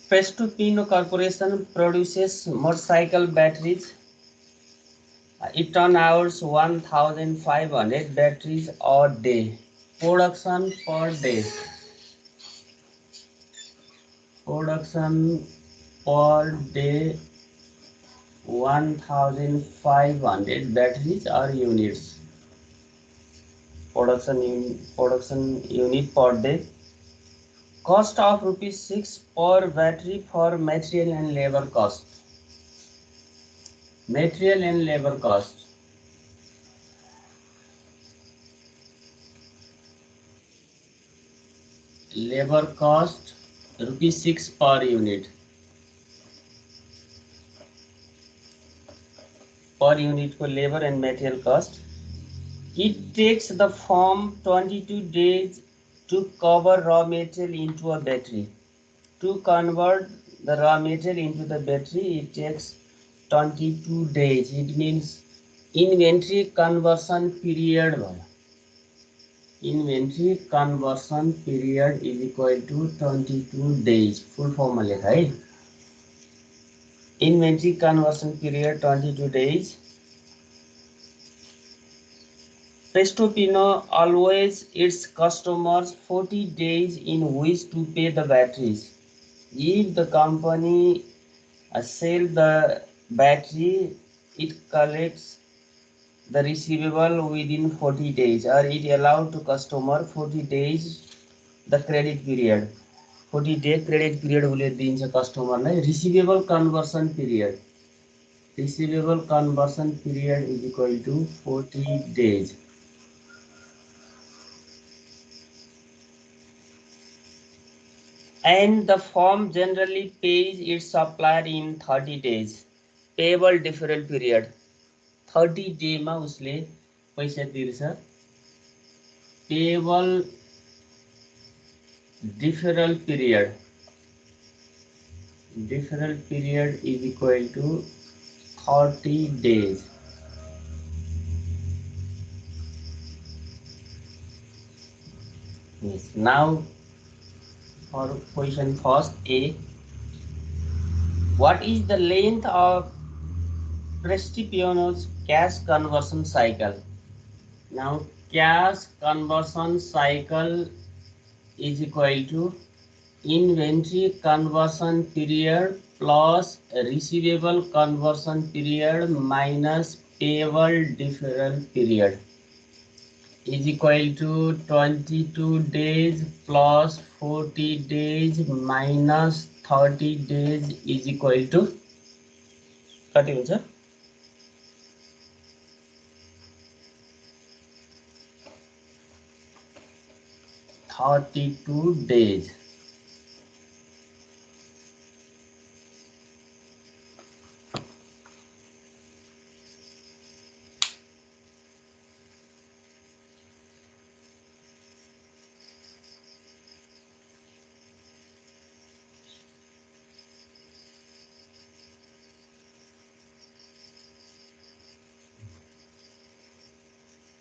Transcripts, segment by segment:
Prestopino Corporation produces motorcycle batteries. It turns 1,500 batteries a day. Production per day. Production per day 1,500 batteries or units. Production unit per day. Cost of ₹6 per battery for material and labor cost. Material and labor cost. Labor cost ₹6 per unit. Per unit for labor and material cost. It takes the firm 22 days to cover raw material into a battery. To convert the raw material into the battery, it takes 22 days. It means inventory conversion period. Inventory conversion period is equal to 22 days. Full form लेखा है. Inventory conversion period 22 days. Prestopino always its customers 40 days in which to pay the batteries. If the company sell the battery, it collects the receivable within 40 days, or it allowed to customer 40 days the credit period. 40 day credit period will दिन्छ कस्टमरलाई. Receivable conversion period. Receivable conversion period is equal to 40 days. And the firm generally pays its supplier in 30 days. Payable deferral period. 30 day मा उसले पैसा तिर्छ. Payable deferral period. Deferral period is equal to 30 days. Yes. Now for question first A. What is the length of Prestopino's cash conversion cycle? Now cash conversion cycle is equal to inventory conversion period plus receivable conversion period minus payable deferral period is equal to 22 days plus 40 days minus 30 days is equal to कति हुन्छ? 32 days.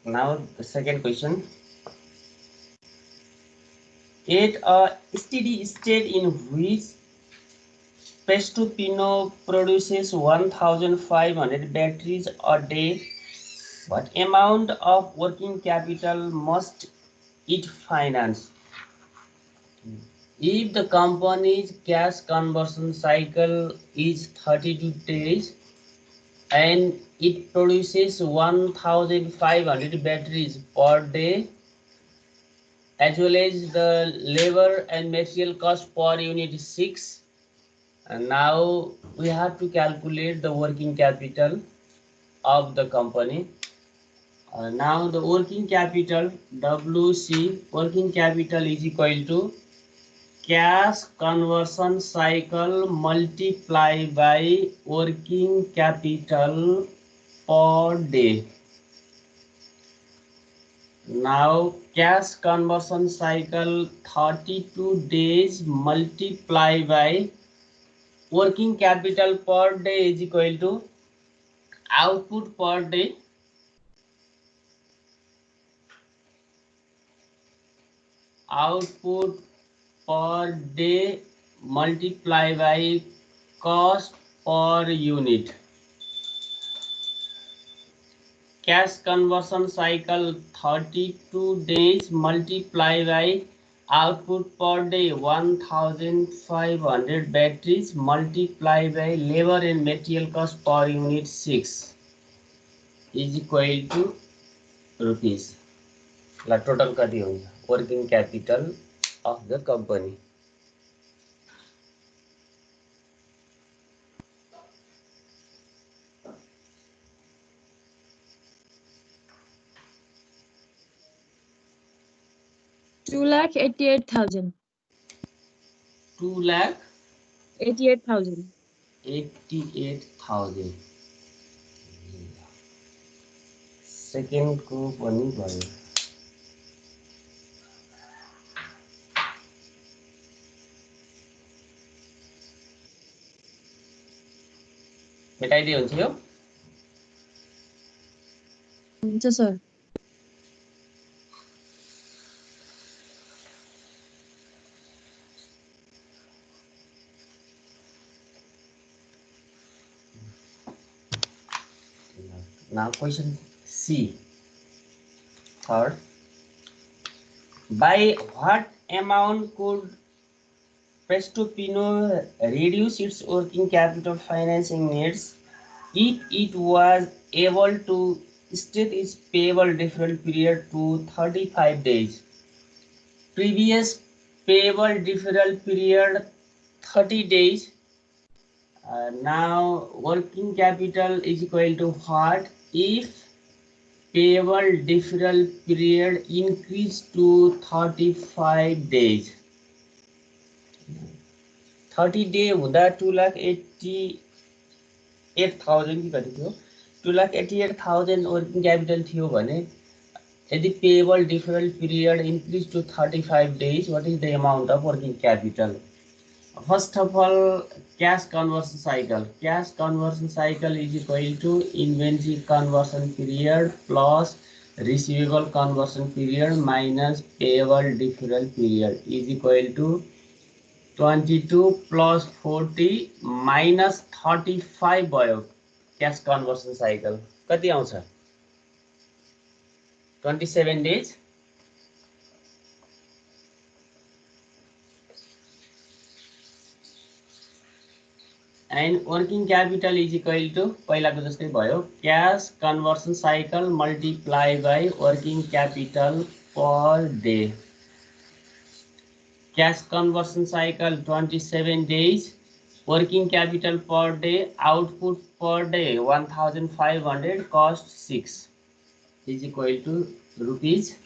Now the second question. At a steady state in which Prestopino produces 1,500 batteries a day, what amount of working capital must it finance? If the company's cash conversion cycle is 32 days and it produces 1,500 batteries per day, as well as the labor and material cost per unit is 6. And now we have to calculate the working capital of the company. Now the working capital WC working capital is equal to cash conversion cycle multiplied by working capital per day. Now cash conversion cycle 32 days multiplied by working capital per day is equal to output per day per day multiply by cost per unit. Cash conversion cycle 32 days multiply by output per day 1500 batteries multiply by labor and material cost per unit 6 is equal to rupees. La total कति हुन्छ working capital of the company. $2,88,000. 2,88,000. 88,000. Second को पनि भयो. मेटाइदिए हुन्छ यो. हुन्छ sir. Now question C. Third, by what amount could Presto Pino reduce its working capital financing needs if it was able to stretch its payable deferral period to 35 days? Previous payable deferral period 30 days. Now working capital is equal to what if payable deferral period increased to 35 days. 30 day हुँदा 2,88,000 कि कति थियो 2,88,000 working capital थियो भने यदि payable deferral period increase to 35 days what is the amount of working capital? First of all, cash conversion cycle. Cash conversion cycle is equal to inventory conversion period plus receivable conversion period minus payable deferral period is equal to 22 plus 40 minus 35 भयो. Cash conversion cycle कति आउँछ 27 days. And working capital is equal to पहिलाको जस्तै भयो cash conversion cycle multiply by working capital per day. Cash conversion cycle 27 days, working capital per day, output per day 1500, cost 6 is equal to rupees.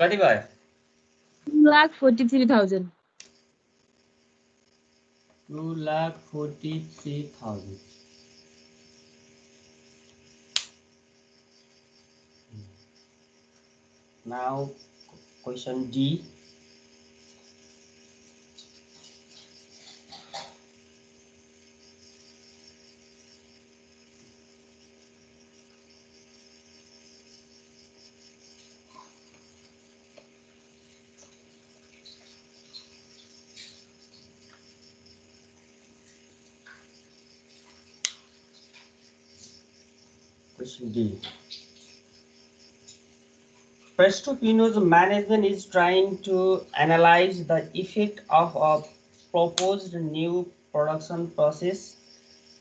कति भयो 2,43,000. 2,43,000. Now question D. Question D. Presto Pino's management is trying to analyze the effect of a proposed new production process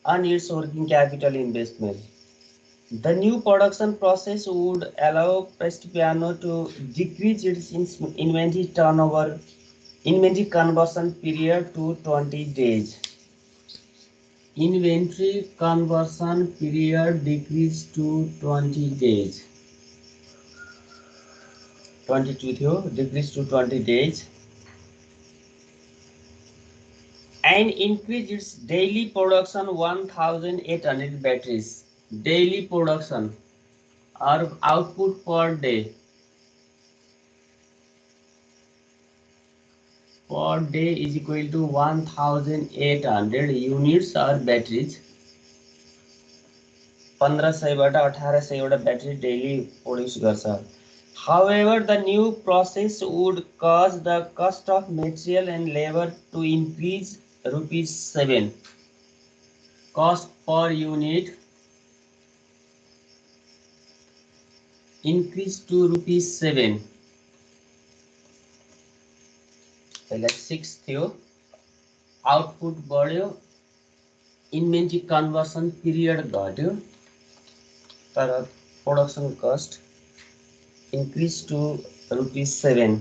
on its working capital investment. The new production process would allow Presto Pino to decrease its inventory conversion period to 20 days. Inventory conversion period decreased to 20 days. 22 थियो, decrease to 20 days, and increase its daily production 1800 batteries. Daily production or output per day is equal to 1800 units or batteries. 1500 बाट 1800 एउटा battery daily produce गर्छ. However, the new process would cause the cost of material and labor to increase rupees 7. Cost per unit increase to rupees 7. पहिला 6 थियो, output बढ्यो, inventory conversion period घट्यो, तर production cost increase to rupees 7.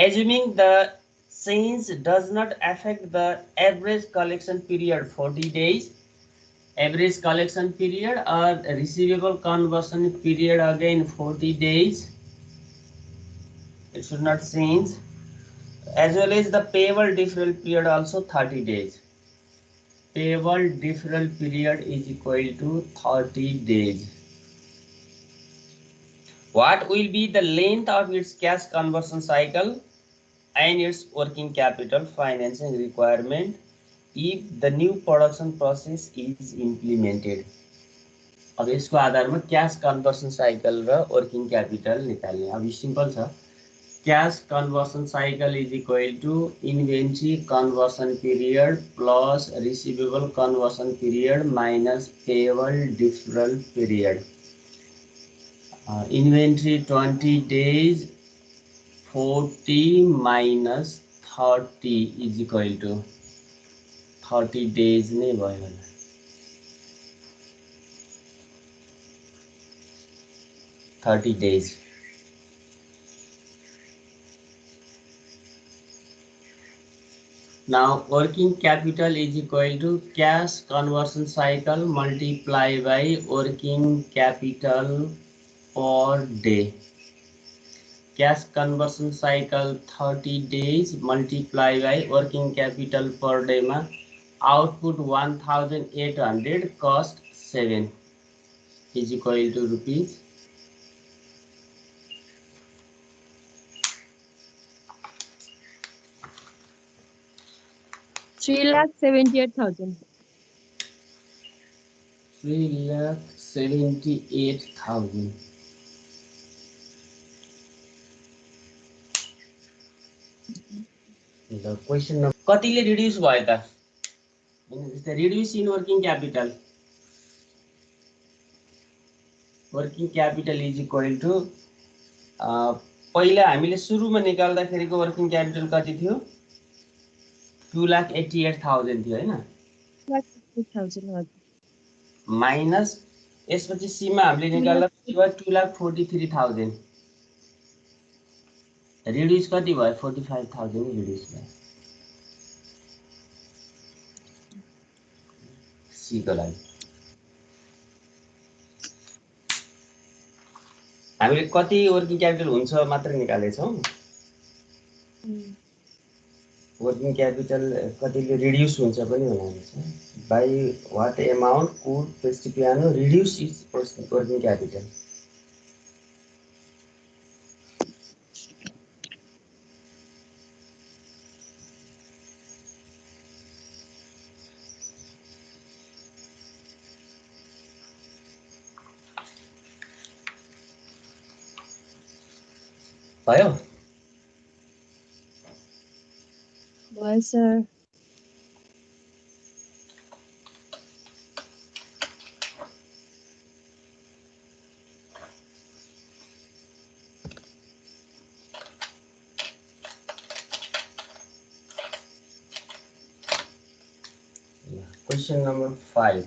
Assuming the change does not affect the average collection period 40 days, average collection period or receivable conversion period again 40 days, it should not change, as well as the payable deferral period also 30 days. Payable deferral period is equal to 30 days. What will be the length of its cash conversion cycle and its working capital financing requirement if the new production process is implemented? अब यसको आधारमा cash conversion cycle र working capital निकाल्ने. अब simple छ. Cash conversion cycle is equal to inventory conversion period plus receivable conversion period minus payable deferral period. Inventory 20 days, 40 minus 30 is equal to 30 days नै भयो होला. $30 days. Now working capital is equal to cash conversion cycle multiplied by working capital per day. Cash conversion cycle 30 days multiplied by working capital per day ma output 1800 cost 7 is equal to rupees 3,78,000. 3,78,000. The question number कतिले reduce भयो त? Reduce in working capital. Working capital is equal to पहिला हामीले सुरुमा निकाल्दाखेरिको working capital कति थियो? 2,88,000 थियो हैन? 2,88,000 माइनस यसपछि सीमा हामीले निकाल्दा कति भयो? 2,43,000. रिड्युस कति भयो? 45,000 रिड्युस भयो. सी को लागि हामीले कति वर्किङ क्यापिटल हुन्छ मात्र निकालेछौँ. वर्किङ क्यापिटल कतिले रिड्युस हुन्छ पनि भन्नुहुन्छ. बाई वाट एमाउन्ट कुड पेस्टिपियानो रिड्युस इट्स वर्किङ क्यापिटल. भयो? भयो sir. Question number 5.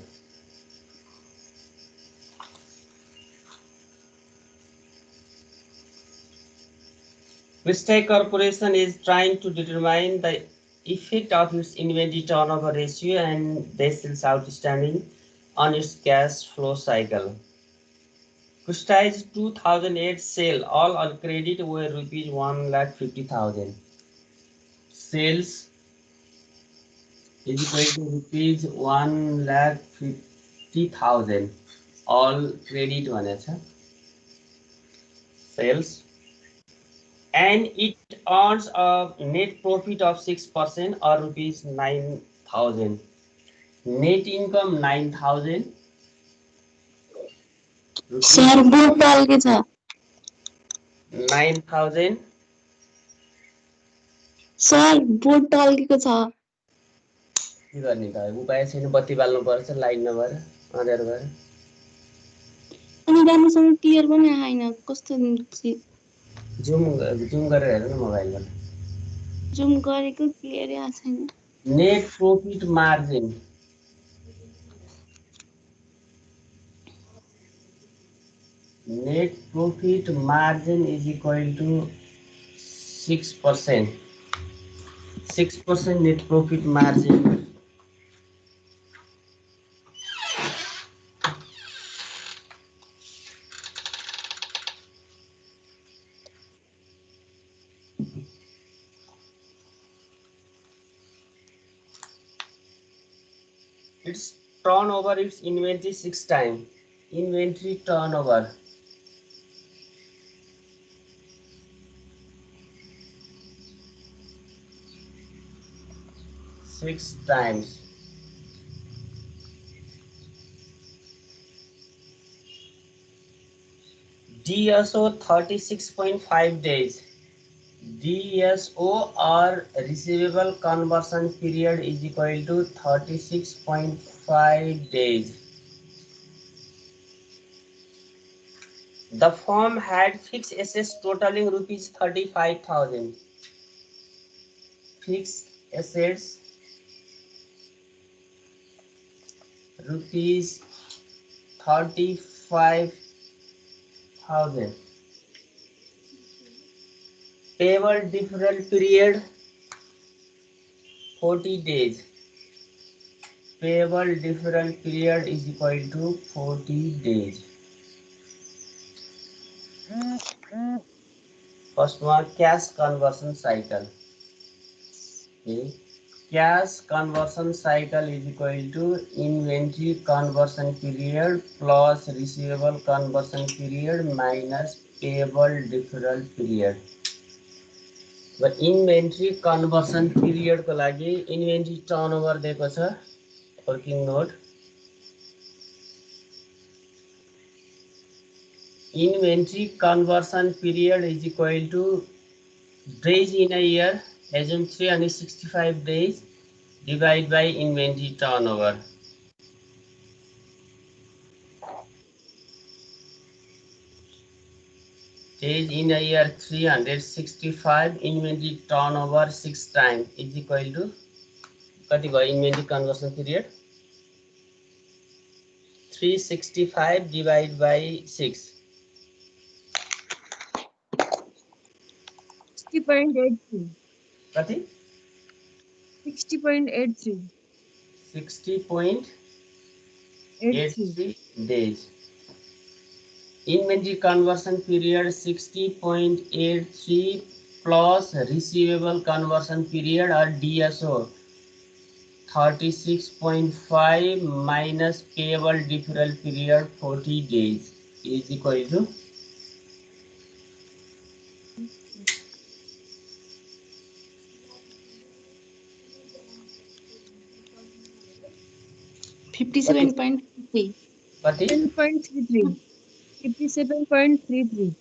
Vistec Corporation is trying to determine the effect of its inventory turnover ratio and days sales outstanding on its cash flow cycle. Prestige 2008 sale, all on credit were rupees 1,50,000. Sales is equal to rupees 1,50,000. All credit भनेछ sales, and it earns a net profit of 6% or rupees 9,000. Net income 9,000. Sir बोट टल्के छ 9,000. Sir बोट टल्केको छ के गर्ने त उपाय छैन, बत्ती बाल्नु पर्छ लाइट नभएर अँध्यारो भएर। अनि राम्रोसँग क्लियर पनि आएन कस्तो जुम गरेर हेर्नु न मोबाइलबाट। जुम गरेको क्लियरै आएको छैन। Net profit margin is equal to 6%. 6% net profit margin. Its turnover, its inventory 6 times. Inventory turnover. Six times. DSO 36.5 days. DSO or receivable conversion period is equal to 36.5 days. The firm had fixed assets totaling rupees 35,000. Fixed assets rupees 35,000. Payable deferral period 40 days. Payable deferral period is equal to 40 days. First one, cash conversion cycle. Okay. Cash conversion cycle is equal to inventory conversion period plus receivable conversion period minus payable deferral period. But inventory conversion period को लागि inventory turnover दिएको छ, working note. Inventory conversion period is equal to days in a year, assume 365 days, divide by inventory turnover. Days in a year 365, inventory turnover 6 times is equal to कति भयो inventory conversion period? 365 divided by 6. 60.83. कति? 60.83. 60.83 days. Inventory conversion period 60.83 plus receivable conversion period or DSO 36.5 minus payable deferral period 40 days is equal to 57.3. कति? 10.33. 57.33.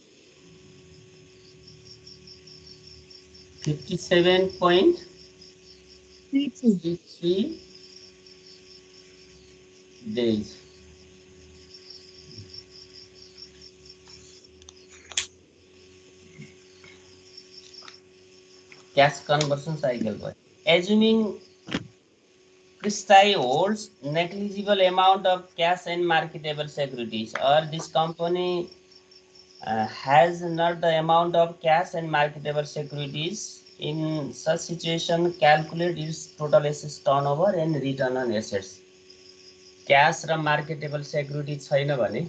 57.33 days. Cash conversion cycle. Assuming Prestige holds negligible amount of cash and marketable securities, or this company has not the amount of cash and marketable securities. In such situation, calculate its total assets turnover and return on assets. Cash र marketable security छैन भने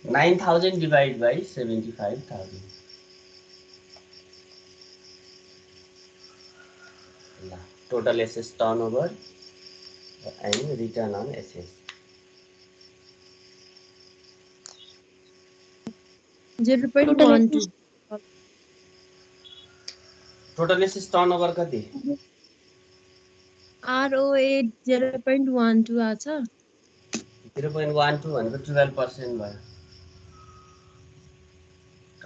9,000 divided by 75,000. Total assets turnover and return on assets. 0.12. Total assets turnover कति? ROA 0.12 आछ 0.12 भनेको 12% भयो.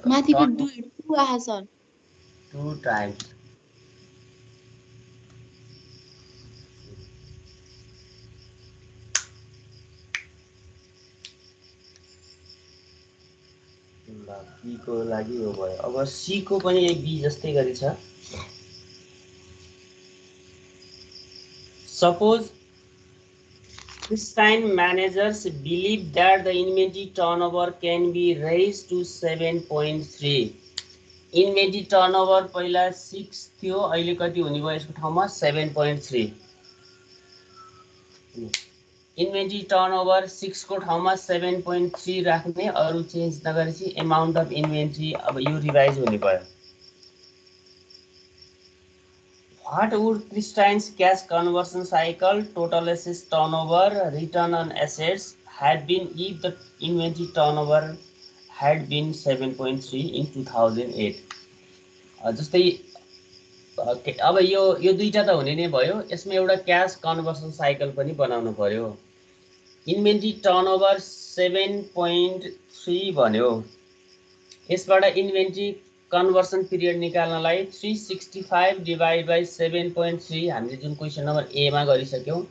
माथिको 2 आहा sir 2 times. B को लागि यो भयो. अब C को पनि एक B जस्तै गरी छ. Suppose Pristine managers believe that the inventory turnover can be raised to 7.3. Inventory turnover पहिला 6 थियो, अहिले कति हुने भयो यसको ठाउँमा 7.3. Inventory turnover 6 को ठाउँमा 7.3 राख्ने, अरु चेन्ज नगरेपछि amount of inventory अब यो रिभाइज हुने भयो. What would Pristine's cash conversion cycle, total assets turnover, return on assets had been if the inventory turnover had been 7.3 in 2008? जस्तै अब यो दुईटा त हुने नै भयो. यसमा एउटा क्याश कन्भर्सन साइकल पनि बनाउनु पर्यो. इन्भेन्ट्री टर्नओभर 7.3 भन्यो. यसबाट इन्भेन्ट्री कन्भर्सन पिरियड निकाल्नलाई 365 डिवाइड बाई 7.3 हामीले जुन क्वेसन नम्बर ए मा गरिसक्यौं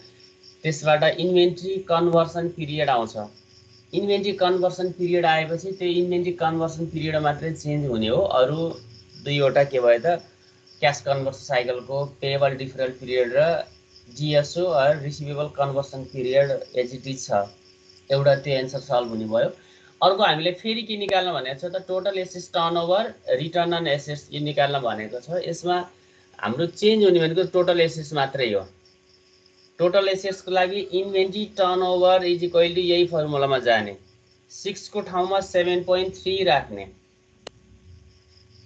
त्यसबाट इन्भेन्ट्री कन्भर्सन पिरियड आउँछ. इन्भेन्ट्री कन्भर्सन पिरियड आएपछि त्यो इन्भेन्ट्री कन्भर्सन पिरियड मात्रै चेन्ज हुने हो. अरु दुईवटा के भयो त क्याश कन्भर्सन साइकलको पेएबल डिफरल पिरियड र DSO or receivable conversion period as it is छ. एउटा त्यो एन्सर सल्भ हुने भयो. अर्को हामीले फेरि के निकाल्न भनेको छ त total assets turnover return on assets यो निकाल्न भनेको छ. यसमा हाम्रो चेन्ज हुने भनेको टोटल एसेट्स मात्रै हो. टोटल एसेट्स को लागि inventory turnover is equal to यही फर्मुलामा जाने. 6 को ठाउँमा 7.3 राख्ने.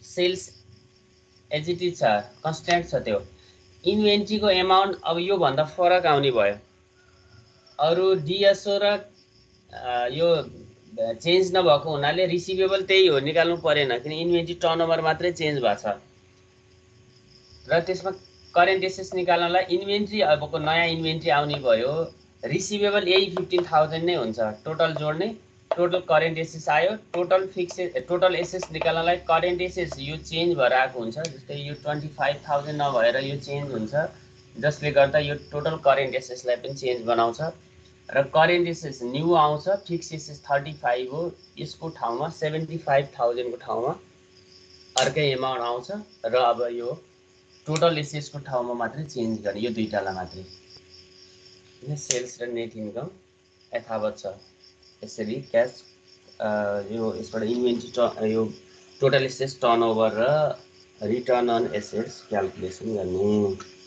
सेल्स एज इट इज छ, कन्स्ट्यान्ट छ त्यो. इन्भेन्ट्री को एमाउन्ट अब यो भन्दा फरक आउने भयो. अरु डीएसओ र यो चेन्ज नभएको हुनाले रिसिभेबल त्यही हो, निकाल्नु परेन किन इन्भेन्ट्री टर्नओभर मात्रै चेन्ज भएको छ. र त्यसमा करेन्ट एसेट्स निकाल्नलाई इन्भेन्ट्री अबको नयाँ इन्भेन्ट्री आउने भयो. रिसिभेबल यही 15,000 नै हुन्छ. टोटल जोड्ने, टोटल करेन्ट एसेट्स आयो. टोटल एसेट्स निकाल्नलाई करेन्ट एसेट्स यो चेन्ज भएर आएको हुन्छ. जस्तै यो 25,000 नभएर यो चेन्ज हुन्छ, जसले गर्दा यो टोटल करेन्ट एसेट्सलाई पनि चेन्ज बनाउँछ. र करेन्ट एसेट्स न्यू आउँछ. फिक्स एसेट्स 35 हो, यसको ठाउँमा 75,000 को ठाउँमा अर्कै एमाउन्ट आउँछ. र अब यो टोटल एसेट्स को ठाउँमा मात्रै चेन्ज गर्ने, यो दुईटालाई मात्रै. सेल्स र नेट इन्कम यथावत छ. यसरी क्याश यो यसबाट इन्भेन्ट्री यो टोटल एसेट्स टर्नओभर र रिटर्न अन एसेट्स क्याल्कुलेसन गर्ने.